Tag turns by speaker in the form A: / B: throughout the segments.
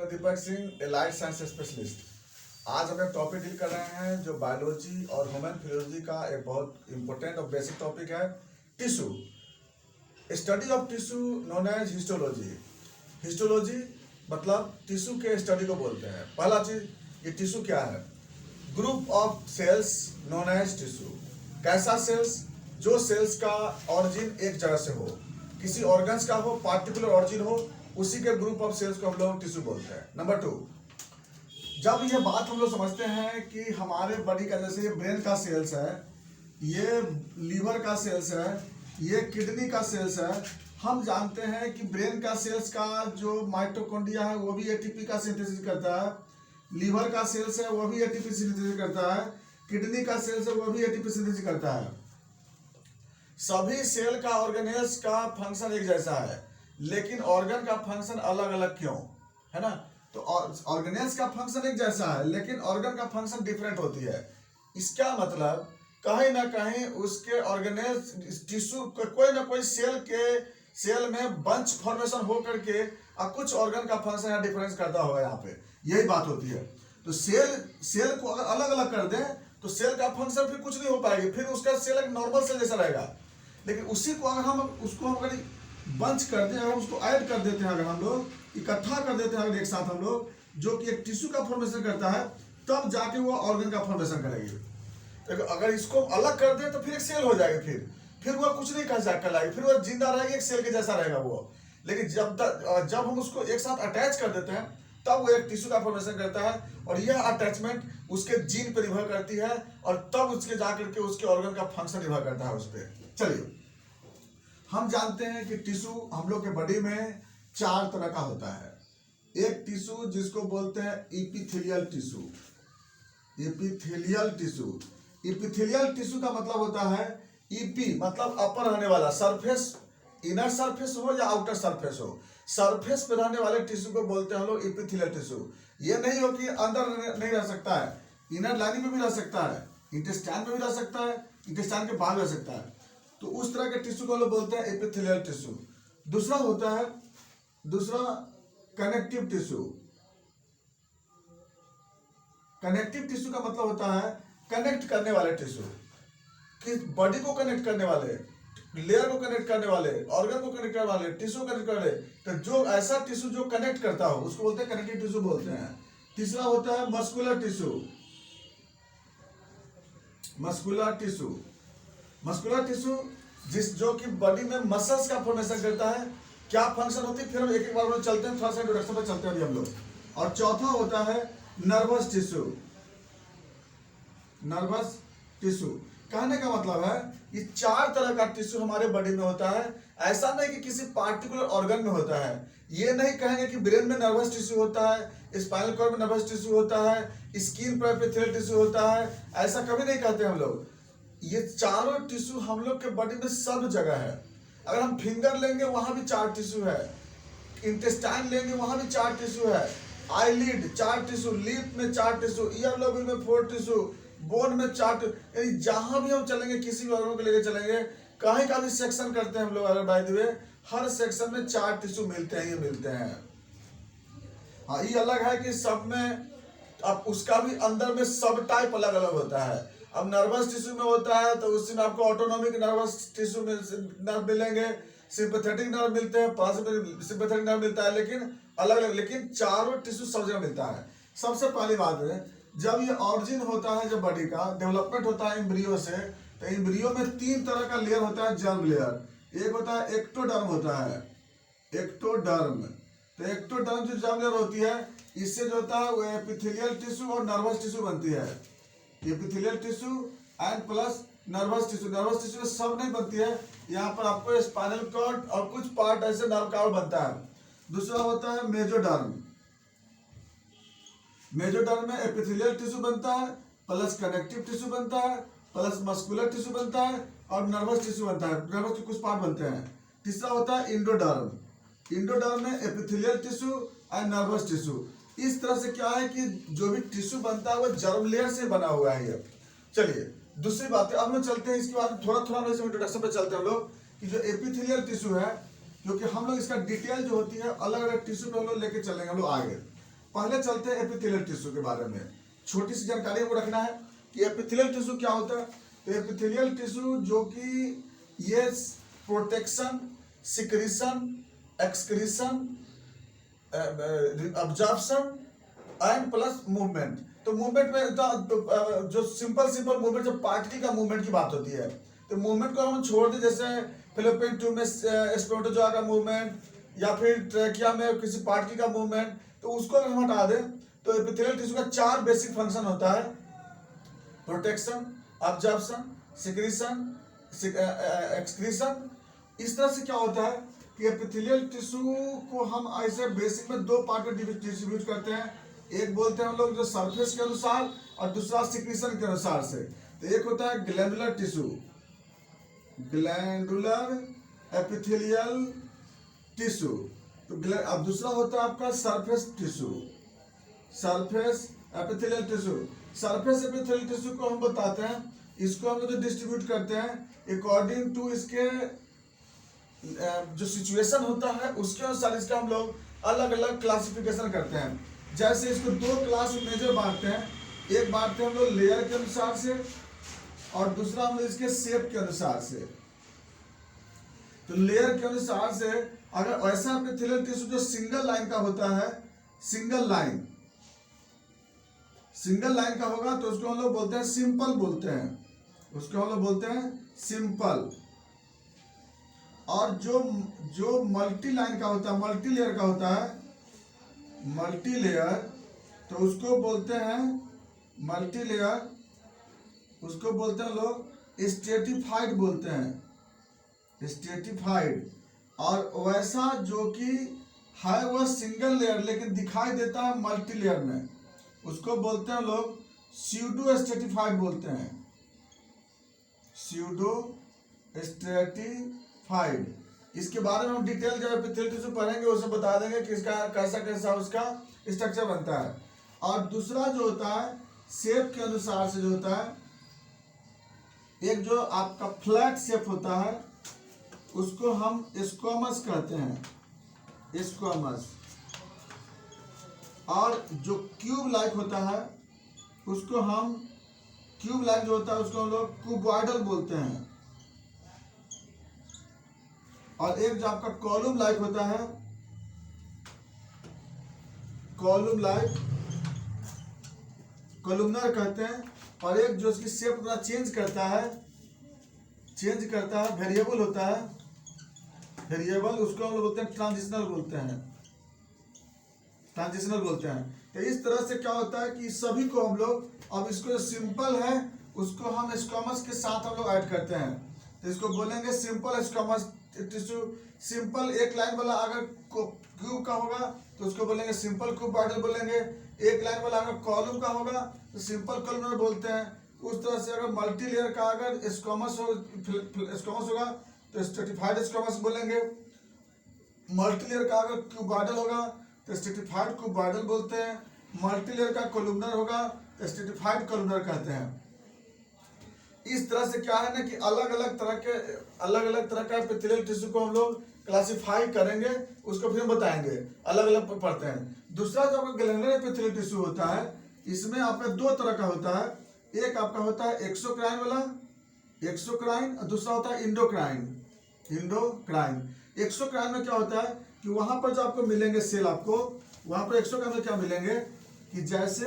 A: मैं Deepak Singh, allied science specialist. आज हम एक टॉपिक डील कर रहे हैं जो बायोलॉजी और ह्यूमन फिजियोलॉजी का एक बहुत इंपॉर्टेंट और बेसिक टॉपिक है, tissue. Study of tissue known as histology. Histology मतलब टिश्यू के स्टडी को बोलते हैं। पहला चीज, ये टिश्यू क्या है? Group of cells known as tissue. कैसा सेल्स? जो सेल्स का ऑरिजिन एक जगह से हो, किसी ऑर्गन्स का हो, पार्टिकुलर ऑरिजिन हो, उसी के ग्रुप ऑफ सेल्स को हम लोग टिश्यू बोलते हैं। नंबर 2, जब ये बात हम लोग समझते हैं कि हमारे बॉडी का, जैसे ये ब्रेन का सेल्स है, ये लीवर का सेल्स है, ये किडनी का सेल्स है, हम जानते हैं कि ब्रेन का सेल्स का जो माइटोकॉन्ड्रिया है वो भी एटीपी का सिंथेसिस करता है, लीवर का सेल्स है वो भी एटीपी सिंथेसिस करता है, किडनी का सेल्स है वो भी एटीपी सिंथेसिस करता है। सभी सेल का ऑर्गेनेल्स का फंक्शन एक जैसा है, लेकिन ऑर्गन का फंक्शन अलग अलग क्यों है ना? तो ऑर्गेनेल्स का फंक्शन एक जैसा है लेकिन ऑर्गन का फंक्शन डिफरेंट होती है। इसका मतलब कहीं ना कहीं उसके ऑर्गेनेल्स टिश्यू कोई ना कोई सेल में बंच फॉर्मेशन हो करके कुछ ऑर्गन का फंक्शन या डिफरेंस करता होगा। यहाँ पे यही बात होती है। तो सेल को अगर अलग अलग कर दें तो सेल का फंक्शन फिर कुछ नहीं हो पाएगी, फिर उसका सेल एक नॉर्मल सेल जैसा रहेगा। लेकिन उसी को अगर हम अगर बंच कर दें, अगर उसको ऐड कर देते हैं, अगर हम लोग इकट्ठा कर देते हैं अगर एक साथ हम लोग, जो कि एक टिश्यू का फॉर्मेशन करता है, तब जाके वो ऑर्गन का फॉर्मेशन करेगी। तो अगर इसको अलग कर दें तो फिर एक सेल हो जाएगी, फिर वो कुछ नहीं कहलाएगी, फिर वो जिंदा रहेगी, एक सेल के जैसा रहेगा वो। लेकिन जब हम उसको एक साथ अटैच कर देते हैं तब वो एक टिश्यू का फॉर्मेशन करता है, और यह अटैचमेंट उसके जीन पर निर्भर करती है, और तब उसके जाकर के उसके ऑर्गन का फंक्शन निर्भर करता है उस पर। चलिए, हम जानते हैं कि टिश्यू हम लोग के बॉडी में 4 तरह का होता है। एक टिश्यू जिसको बोलते हैं epithelial tissue. Epithelial tissue, epithelial tissue का मतलब होता है ईपी मतलब अपर रहने वाला, सरफेस, इनर सरफेस हो या आउटर सरफेस हो, सरफेस पे रहने वाले टिश्यू को बोलते हैं हम लोग इपिथेलियल टिश्यू। ये नहीं हो कि अंदर नहीं रह सकता है, इनर लाइनिंग में भी रह सकता है, इंटेस्टाइन में भी रह सकता है, इंटेस्टाइन के बाहर रह सकता है। तो उस तरह के टिश्यू को लोग बोलते हैं एपिथेलियल टिश्यू। दूसरा होता है कनेक्टिव टिश्यू। कनेक्टिव टिश्यू का मतलब होता है कनेक्ट करने वाले टिश्यू, कि बॉडी को कनेक्ट करने वाले, लेयर को कनेक्ट करने वाले, ऑर्गन को कनेक्ट करने वाले, टिश्यू को कनेक्ट करने वाले। तो जो ऐसा टिश्यू जो कनेक्ट करता हो उसको बोलते हैं कनेक्टिव टिश्यू बोलते हैं। तीसरा होता है muscular tissue. Muscular tissue, muscular tissue जो कि बॉडी में मसल्स का फॉर्मेशन करता है। क्या फंक्शन होती है, फिर हम एक बार चलते हैं, थोड़ा सा इंट्रोडक्शन पर चलते हैं अभी हम लोग। और चौथा होता है नर्वस टिश्यू। नर्वस टिश्यू कहने का मतलब है ये 4 तरह का टिश्यू हमारे बॉडी में होता है। ऐसा नहीं कि किसी पार्टिकुलर ऑर्गन में होता है। ये नहीं कहेंगे कि ब्रेन में नर्वस टिश्यू होता है, स्पाइनल कॉर्ड में नर्वस टिश्यू होता है, स्किन पर एपिथेलियल टिश्यू होता है, ऐसा कभी नहीं कहते हम लोग। ये चारों टिश्यू हम लोग के बॉडी में सब जगह है। अगर हम फिंगर लेंगे वहां भी 4 टिश्यू है, इंटेस्टाइन लेंगे वहां भी 4 टिश्यू है, आईलिड 4 टिश्यू, लिप में 4 टिश्यू, ईयर लोब में 4 टिश्यू, बोन में 4 टिश्यू। यानी जहां भी हम चलेंगे, किसी भी ऑर्गन को लेके चलेंगे, कहीं का भी सेक्शन करते हैं हम लोग, अगर by the way her section में 4 टिश्यू मिलते हैं, ये मिलते हैं। हाँ, ये अलग है कि सब में, अब उसका भी अंदर में सब टाइप अलग अलग होता है। अब नर्वस टिश्यू में होता है तो उसमें आपको ऑटोनॉमिक नर्वस टिश्यू नर्व मिलेंगे, सिंपैथेटिक नर्व मिलते हैं, सिंपैथेटिक नर्व मिलता है, लेकिन अलग अलग, लेकिन चारों टिश्यू सब जगह मिलता है। सबसे पहली बात है, जब ये ऑरिजिन होता है, जब बॉडी का डेवलपमेंट होता है एम्ब्रियो से, तो एम्ब्रियो में 3 तरह का लेयर होता है, जर्म लेयर। एक होता है एक्टोडर्म होता है, एक्टोडर्म। तो एक्टोडर्म जो जर्म लेयर होती है, इससे जो होता है वो एपिथेलियल टिश्यू और नर्वस टिश्यू बनती है। Epithelial tissue and plus nervous tissue. Nervous tissue में सब नहीं बनती है, यहाँ पर आपको स्पाइनल कॉर्ड और कुछ पार्ट ऐसे नर्व कॉर्ड बनता है। दूसरा होता है मेजोडर्म। मेजोडर्म में एपिथेलियल टिश्यू बनता है, प्लस कनेक्टिव टिश्यू बनता है, प्लस मस्कुलर टिश्यू बनता है, और नर्वस टिश्यू बनता है, नर्वस के कुछ पार्ट बनते हैं। तीसरा होता है इंडोडर्म। इंडोडर्म में epithelial tissue and nervous tissue. इस तरह से क्या है कि जो भी टिश्यू बनता है वो जर्म लेयर से बना हुआ है ये। चलिए, दूसरी बात है, अब हम चलते हैं इसके बाद थोड़ा थोड़ा इंट्रोडक्शन पे चलते हैं हम लोग, कि जो एपिथेलियल टिश्यू है, क्योंकि हम लोग इसका डिटेल जो होती है अलग अलग टिश्यू पे हम लोग लेके चलेंगे हम लोग आगे। पहले चलते हैं एपिथेलियल टिश्यू के बारे में। छोटी सी जानकारी हमको रखना है कि एपिथेलियल टिश्यू क्या होता है। तो एपिथेलियल टिश्यू जो कि ये protection, secretion, excretion, absorption and plus movement. तो मूवमेंट में जो सिंपल मूवमेंट, जब पार्टिकल का मूवमेंट की बात होती है तो मूवमेंट को हम छोड़ दें, जैसे फिलिपिन ट्यूब में स्पर्मेटोजोआ का मूवमेंट या फिर ट्रैकिया में किसी पार्टिकल का मूवमेंट, तो उसको अगर हम हटा दें तो एपिथेलियल टिश्यू का 4 बेसिक फंक्शन होता है: प्रोटेक्शन, अब्जॉर्प्शन, सिक्रीशन, एक्सक्रीशन। इस तरह से क्या होता है कि एपिथेलियल टिश्यू को हम ऐसे बेसिक में 2 पार्ट में डिस्ट्रीब्यूट करते हैं। एक बोलते हैं हम लोग जो सरफेस के अनुसार और दूसरा सिक्रीशन के अनुसार से। तो एक होता है glandular tissue, glandular epithelial tissue. तो अब दूसरा होता है आपका surface tissue, surface epithelial tissue. Surface epithelial tissue को हम बताते हैं, इसको हम लोग जो डिस्ट्रीब्यूट करते हैं अकॉर्डिंग टू इसके जो सिचुएशन होता है उसके अनुसार इसका हम लोग अलग अलग क्लासिफिकेशन करते हैं। जैसे इसको 2 क्लास में मेजर बांटते हैं, एक बांटते हैं हम लोग लेयर के अनुसार से और दूसरा हम लोग इसके शेप के अनुसार से। तो लेयर के अनुसार से अगर ऐसा एपिथेलियल टिश्यू जो सिंगल लाइन का होता है, सिंगल लाइन का होगा तो उसको हम लोग बोलते हैं सिंपल, बोलते हैं उसको हम लोग बोलते हैं सिंपल। और जो मल्टी लाइन का होता है, मल्टी लेयर का होता है, मल्टी लेयर, तो उसको बोलते हैं मल्टी लेयर, उसको बोलते हैं लोग स्ट्रेटिफाइड, बोलते हैं स्ट्रेटिफाइड। और वैसा जो कि है वह सिंगल लेयर लेकिन दिखाई देता है मल्टी लेयर में, उसको बोलते हैं लोग स्यूडो स्ट्रेटिफाइड, बोलते हैं स्यूडो स्ट्रेटिफाइड। इसके बारे में हम डिटेल जब एपिथेलियल टिश्यू पढ़ेंगे उसे बता देंगे कि इसका कैसा कैसा उसका स्ट्रक्चर बनता है। और दूसरा जो होता है शेप के अनुसार से जो होता है, एक जो आपका फ्लैट शेप होता है उसको हम स्क्वामस कहते हैं, स्क्वामस। और जो क्यूब लाइक होता है उसको हम, क्यूब लाइक जो होता है उसको हम लोग क्यूबॉइडल बोलते हैं। और एक जो आपका कॉलम लाइक होता है, कॉलम लाइक, कॉलमनर कहते हैं। और एक जो उसकी शेप थोड़ा चेंज करता है, वेरिएबल होता है, वेरिएबल, उसको हम लोग बोलते हैं ट्रांजिशनल, बोलते हैं। तो इस तरह से क्या होता है कि सभी को हम लोग, अब इसको जो सिंपल है उसको हम स्क्वामस के साथ हम लोग ऐड करते हैं। तो इसको बोलेंगे सिंपल स्क्वामस टिश्यू। सिंपल एक लाइन वाला अगर क्यूब का होगा तो उसको बोलेंगे सिंपल क्यूबॉइडल बोलेंगे। एक लाइन वाला अगर कॉलम का होगा तो सिंपल कॉलमनर बोलते हैं। उस तरह से अगर मल्टी लेयर का अगर स्क्वामस होगा तो स्ट्रेटिफाइड स्क्वामस बोलेंगे। मल्टी लेयर का अगर क्यूबॉइडल होगा तो स्ट्रेटिफाइड क्यूबॉइडल बोलते हैं। मल्टी लेयर का कॉलमनर होगा तो स्ट्रेटिफाइड कॉलमनर कहते हैं। इस तरह से क्या है ना कि अलग अलग तरह का एपिथेलियल टिश्यू को हम लोग क्लासिफाई करेंगे, उसको फिर हम बताएंगे, अलग अलग पढ़ते हैं। दूसरा जो आपका ग्लैंडुलर एपिथेलियल टिश्यू होता है, इसमें आपका 2 तरह का होता है। एक आपका होता है एक्सोक्राइन वाला, एक्सोक्राइन, और दूसरा होता है इंडोक्राइन। एक्सोक्राइन में क्या होता है कि वहां पर जो आपको मिलेंगे सेल, आपको वहां पर एक्सोक्राइन में क्या मिलेंगे कि जैसे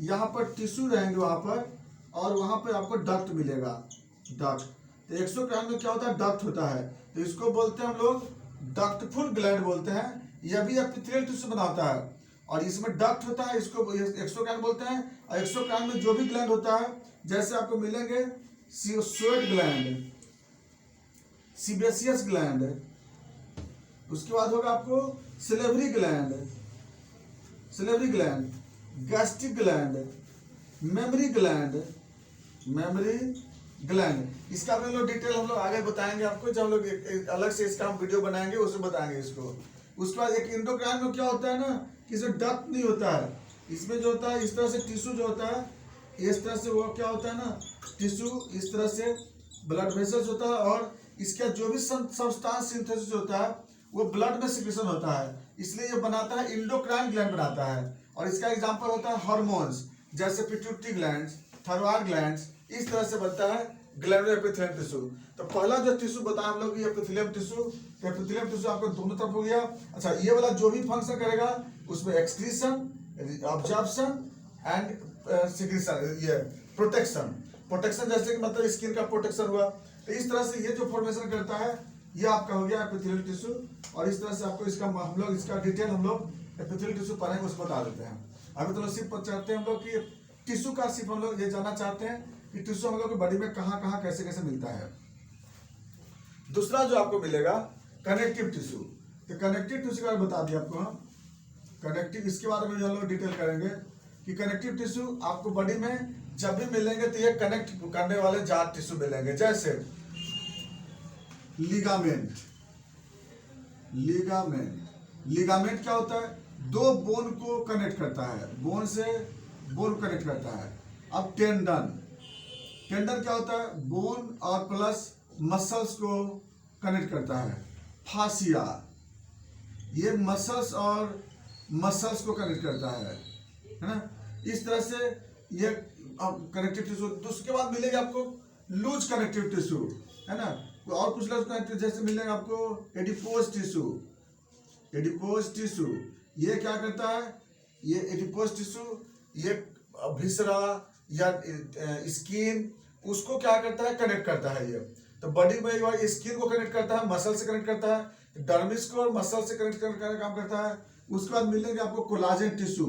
A: यहाँ पर टिश्यू रहेंगे वहां पर, और वहां पर आपको डक्ट मिलेगा, डक्ट। तो एक्सोक्राइन में क्या होता है, डक्ट होता है। तो इसको बोलते हैं हम लोग डक्टफुल ग्लैंड बोलते हैं। यह भी एपिथेलियल टिश्यू बनाता है और इसमें डक्ट होता है, इसको एक्सोक्राइन बोलते हैं। और एक्सोक्राइन में जो भी ग्लैंड होता है, जैसे आपको मिलेंगे स्वेट ग्लैंड, सीबेसियस ग्लैंड, उसके बाद होगा आपको salivary gland, gastric gland, memory gland. इसका भी लोग डिटेल हम लोग आगे बताएंगे आपको, जब हम लोग अलग से इसका हम वीडियो बनाएंगे उसमें बताएंगे इसको। उसके बाद एक इंडोक्राइन में क्या होता है ना कि इसमें डक्ट नहीं होता है, इसमें जो होता है इस तरह से टिश्यू जो होता है, इस तरह से वो क्या होता है ना टिश्यू, इस तरह से ब्लड वेसल्स होता है और इसका जो भी सब्सटेंस सिंथेसिस होता है वो ब्लड में सिक्रेशन होता है, इसलिए ये बनाता है इंडोक्राइन ग्लैंड बनाता है। और इसका एग्जांपल होता है हार्मोन्स, जैसे पिट्यूटरी ग्लैंड्स, थायरॉइड ग्लैंड्स, इस तरह से बनता है ग्लैंडुलर एपिथेलियम टिश्यू। तो पहला जो टिश्यू बताया हम लोग ये एपिथेलियम टिश्यू, एपिथेलियम टिश्यू आपको दोनों तरफ हो गया। अच्छा, ये वाला जो भी फंक्शन करेगा उसमें एक्सक्रीशन, ऑब्जर्प्शन एंड सिक्रीशन, ये प्रोटेक्शन, प्रोटेक्शन जैसे कि मतलब स्किन का प्रोटेक्शन हुआ। तो इस तरह से ये जो फॉर्मेशन करता है ये आपका हो गया एपिथेलियल टिश्यू। और इस तरह से आपको इसका हम लोग इसका डिटेल हम लोग एपिथेलियल टिश्यू पढ़ेंगे, उसको बता देते हैं। अभी तो सिर्फ चाहते हैं हम लोग कि टिश्यू का सिर्फ हम लोग ये जानना चाहते हैं कि टिश्यू हम लोग की बॉडी में कहाँ कहाँ कैसे कैसे मिलता है। दूसरा जो आपको मिलेगा कनेक्टिव टिश्यू। तो कनेक्टिव टिश्यू का बता दिया आपको हम कनेक्टिव, इसके बारे में हम लोग डिटेल करेंगे कि कनेक्टिव टिश्यू आपको बॉडी में जब भी मिलेंगे तो ये कनेक्ट करने वाले जाट टिश्यू मिलेंगे, जैसे लिगामेंट। लिगामेंट क्या होता है? दो बोन को कनेक्ट करता है, बोन से बोन कनेक्ट करता है। अब टेंडन क्या होता है? बोन और प्लस मसल्स को कनेक्ट करता है। फासिया, ये मसल्स और मसल्स को कनेक्ट करता है ना। इस तरह से ये कनेक्टिव टिश्यू। तो उसके बाद मिलेगा आपको लूज कनेक्टिव टिश्यू, है ना। और कुछ लूज कनेक्टिव जैसे मिलेगा आपको एडिपोज टिश्यू। एडिपोज टिश्यू ये क्या करता है? ये एडिपोज टिश्यू ये भिसरा या स्किन उसको क्या करता है? कनेक्ट करता है। ये तो बॉडी में स्किन को कनेक्ट करता है, मसल से कनेक्ट करता है, डर्मिस को और मसल से कनेक्ट करने का काम करता है। उसके बाद मिलेंगे आपको कोलाजन टिश्यू।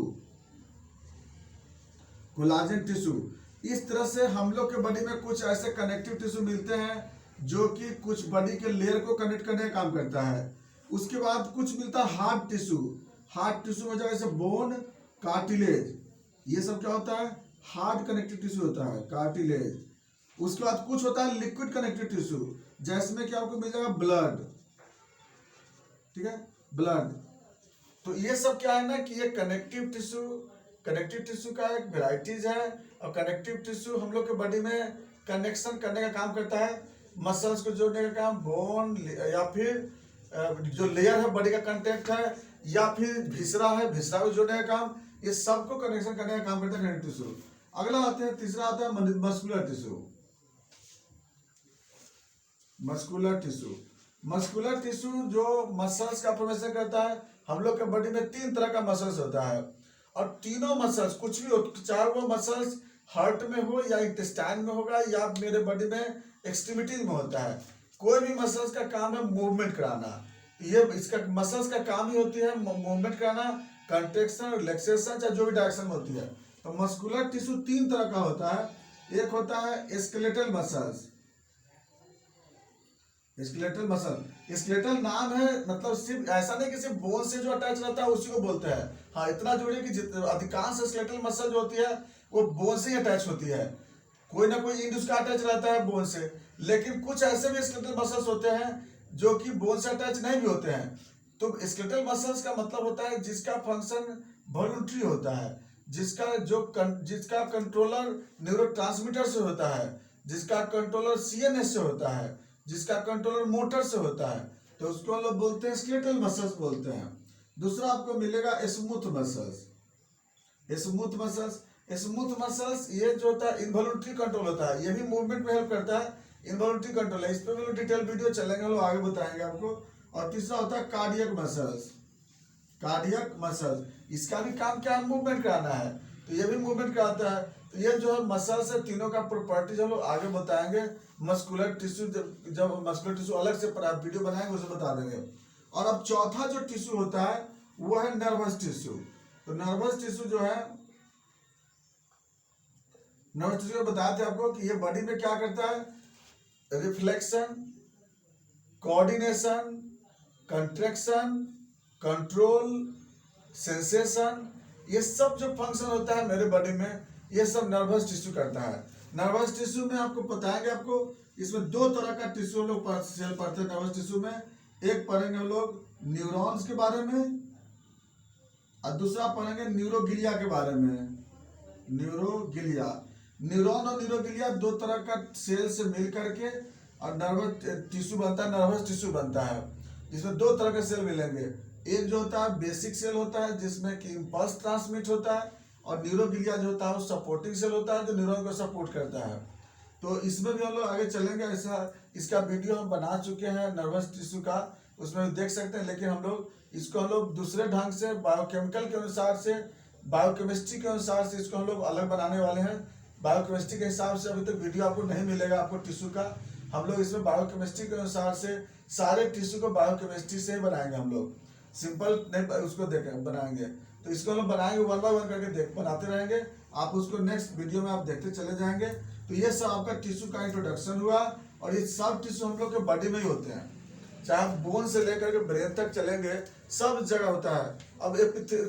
A: कोलाजन टिश्यू इस तरह से हम लोग के बॉडी में कुछ ऐसे कनेक्टिव टिश्यू मिलते हैं जो कि कुछ बॉडी के लेयर को कनेक्ट करने का काम करता है। उसके बाद कुछ मिलता है हार्ड टिश्यू। हार्ड टिश्यू में जैसे बोन, कार्टिलेज, ये सब क्या होता है? हार्ड कनेक्टिव टिश्यू होता है, कार्टिलेज। उसके बाद कुछ होता है लिक्विड कनेक्टिव टिश्यू, जिसमें क्या आपको मिल जाएगा? ब्लड, ठीक है, ब्लड। तो ये सब क्या है ना कि ये कनेक्टिव टिश्यू का एक वेराइटीज है। और कनेक्टिव टिश्यू हम लोग के बॉडी में कनेक्शन करने का काम करता है, मसल्स को जोड़ने का काम, बोन या फिर जो लेयर है बॉडी का कंटेक्ट है, या फिर भिसरा है, भिसरा को जोड़ने का काम, ये सबको कनेक्शन करने का काम करता है कनेक्टिव टिश्यू। अगला आते हैं, तीसरा आता है मस्कुलर टिश्यू। मस्कुलर टिश्यू जो मसल्स का फॉर्मेशन करता है। हम लोग के बॉडी में 3 तरह का मसल्स होता है, और तीनों मसल्स कुछ भी हो, चाहे वो मसल्स हार्ट में हो या इंटेस्टाइन में होगा या मेरे बॉडी में एक्सट्रीमिटीज में होता है। कोई भी मसल्स का काम है मूवमेंट कराना। ये इसका मसल्स का काम ही होती है मूवमेंट कराना, कंट्रेक्शन, रिलैक्सेशन, चाहे जो भी डायरेक्शन में होती है। तो मस्कुलर टिश्यू 3 तरह का होता है। एक होता है skeletal muscles. Skeletal muscle, skeletal नाम है, मतलब सिर्फ ऐसा नहीं कि सिर्फ बोन से जो अटैच रहता है उसी को बोलते हैं। हाँ, इतना जोड़िए कि अधिकांश स्केलेटल मसल जो होती है वो बोन से ही अटैच होती है। कोई ना कोई इंड उसका अटैच रहता है बोन से, लेकिन कुछ ऐसे भी स्केलेटल मसल्स होते हैं जो कि बोन से अटैच नहीं भी होते हैं। तो स्केलेटल मसल्स का मतलब होता है जिसका फंक्शन वॉलंटरी होता है, जिसका कंट्रोलर न्यूरोट्रांसमीटर से होता है, जिसका कंट्रोलर सीएनएस से होता है, जिसका कंट्रोलर मोटर से होता है, तो उसको हम लोग बोलते हैं स्केलेटल मसल्स बोलते हैं। दूसरा आपको मिलेगा स्मूथ मसल्स। स्मूथ मसल्स ये जो होता है इनवॉलंटरी कंट्रोल होता है, ये भी मूवमेंट में हेल्प करता है, इनवॉलंटरी कंट्रोल है। इस पर भी लोग डिटेल वीडियो चलेंगे, हम लोग आगे बताएंगे आपको। और तीसरा होता है कार्डियक मसल्स। इसका भी काम क्या है? मूवमेंट कराना है, तो ये भी मूवमेंट कराता है। तो ये जो है मसल्स है, तीनों का प्रॉपर्टीज हम लोग आगे बताएंगे। मस्कुलर टिश्यू जब मस्कुलर टिश्यू अलग से वीडियो बनाएंगे उसे बता देंगे। और अब चौथा जो टिश्यू होता है वो है नर्वस टिश्यू। तो नर्वस टिश्यू जो है, नर्वस टिश्यू बताया था आपको कि ये बॉडी में क्या करता है? Reflection, coordination, contraction, control, sensation, ये सब जो फंक्शन होता है मेरे बॉडी में, ये सब नर्वस टिश्यू करता है। नर्वस टिश्यू में आपको बताएंगे, आपको इसमें 2 तरह का टिश्यू लोग पढ़ते हैं नर्वस टिश्यू में। एक पढ़ेंगे हम लोग न्यूरॉन्स के बारे में, और दूसरा पढ़ेंगे न्यूरोगिलिया के बारे में। न्यूरॉन और न्यूरोगिलिया 2 तरह का सेल से मिल करके और नर्वस टिश्यू बनता है, नर्वस टिश्यू बनता है, जिसमें 2 तरह के सेल मिलेंगे, एक जो होता है बेसिक सेल होता है जिसमें कि इम्पल्स ट्रांसमिट होता है, और न्यूरोग्लिया जो होता है वो सपोर्टिंग सेल होता है जो न्यूरॉन को सपोर्ट करता है। तो इसमें भी हम लोग आगे चलेंगे। ऐसा इसका वीडियो हम बना चुके हैं नर्वस टिश्यू का, उसमें भी देख सकते हैं। लेकिन हम लोग दूसरे ढंग से बायोकेमिकल के अनुसार से, बायोकेमिस्ट्री के अनुसार से इसको हम लोग अलग बनाने वाले हैं। बायोकेमिस्ट्री के हिसाब से अभी तक वीडियो आपको नहीं मिलेगा आपको टिश्यू का। हम लोग इसमें बायोकेमिस्ट्री के अनुसार से सारे टिश्यू को बायोकेमिस्ट्री से ही बनाएंगे। हम लोग सिंपल नहीं उसको बनाएंगे। तो इसको हम लोग बनाएंगे, वन बाय वन करके बनाते रहेंगे। आप उसको नेक्स्ट वीडियो में आप देखते चले जाएंगे। तो ये सब आपका टिश्यू का इंट्रोडक्शन हुआ, और ये सब टिश्यू हम लोग के बॉडी में ही होते हैं। चाहे आप बोन से लेकर के ब्रेन तक चलेंगे, सब जगह होता है। अब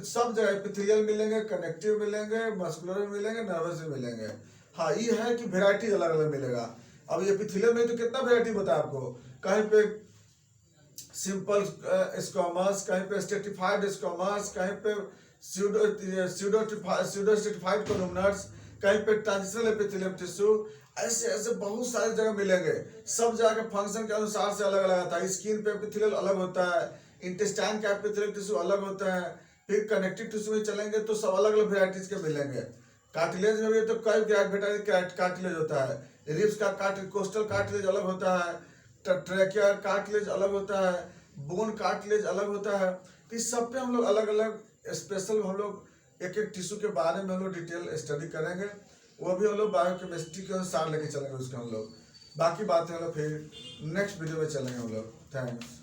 A: सब जगह एपिथेलियल मिलेंगे, कनेक्टिव मिलेंगे, मस्कुलर मिलेंगे, नर्वस में मिलेंगे। हाँ, ये है कि वेराइटी अलग अलग मिलेगा। अब एपिथेलियल में तो कितना वेराइटी बताया आपको, कहीं पे सिंपल स्क्वामस, कहीं पे स्ट्रेटिफाइड स्क्वामस, कहीं पे स्यूडो स्ट्रेटिफाइड कोलुमनर्स, कहीं पे ट्रांजिशनल एपिथेलियम टिश्यू। ऐसे ऐसे बहुत सारी जगह मिलेंगे। सब जगह के फंक्शन के अनुसार से अलग अलग आता है। स्किन पे एपिथेलियल अलग होता है, इंटेस्टाइन का एपिथेलियल टिश्यू अलग होता है। फिर कनेक्टिव टिश्यू में चलेंगे तो सब अलग अलग वेराइटीज के मिलेंगे। कार्टिलेज में भी तो कई कार्टिलेज होता है। रिब्स का कोस्टल कार्टिलेज अलग होता है, ट्रैकिया कार्टिलेज अलग होता है, बोन कार्टिलेज अलग होता है। तो इस सब पे हम लोग अलग अलग स्पेशल हम लोग एक एक टिश्यू के बारे में हम लोग डिटेल स्टडी करेंगे। वो भी हम लोग बायोकेमिस्ट्री के अनुसार लेके चलेंगे उसके हम लोग। बाकी बातें हम लोग फिर नेक्स्ट वीडियो में चलेंगे हम लोग। थैंक्स।